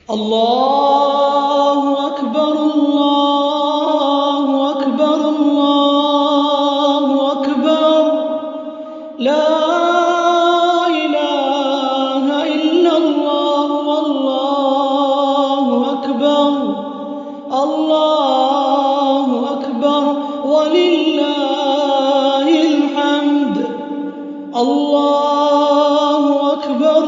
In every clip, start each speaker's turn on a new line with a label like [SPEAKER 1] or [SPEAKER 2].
[SPEAKER 1] الله أكبر الله أكبر الله أكبر لا إله إلا الله والله أكبر الله أكبر ولله الحمد الله أكبر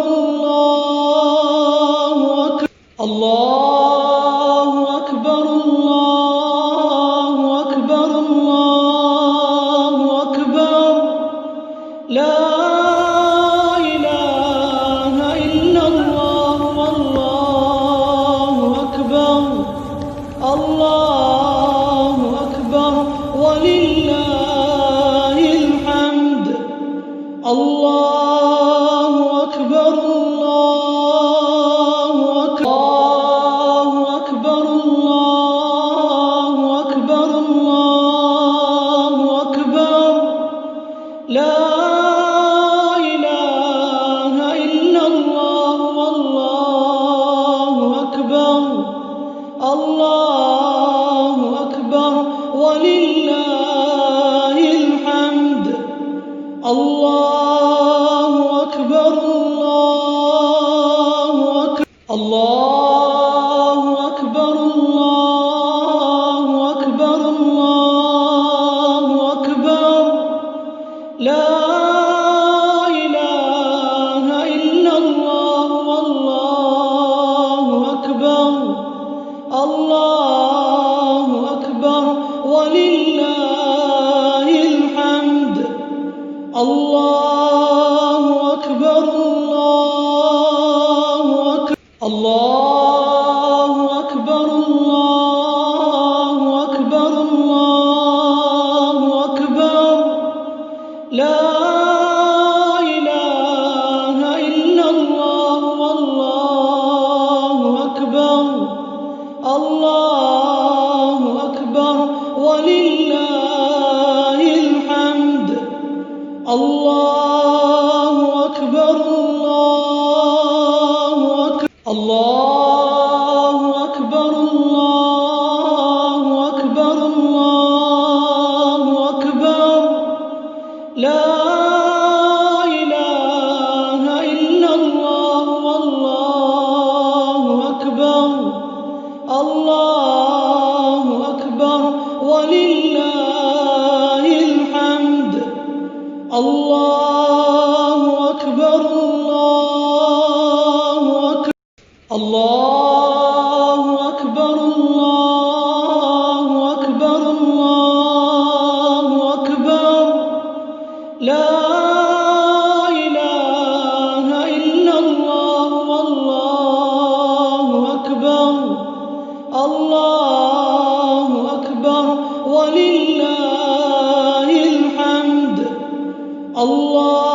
[SPEAKER 1] الله أكبر الله أكبر الله أكبر لا إله إلا الله والله أكبر الله أكبر ولله الحمد الله أكبر لا إله إلا الله والله أكبر الله أكبر ولله الحمد الله أكبر الله أكبر الله أكبر الله أكبر لا إله إلا الله والله أكبر الله أكبر ولله الحمد الله أكبر الله أكبر الله أكبر الله أكبر لا إله إلا الله والله أكبر الله أكبر ولله الحمد الله أكبر الله أكبر الله أكبر الله أكبر لا إله إلا الله والله أكبر الله أكبر ولله الحمد الله أكبر الله أكبر الله أكبر الله أكبر لا إله إلا الله والله أكبر الله أكبر ولله الحمد الله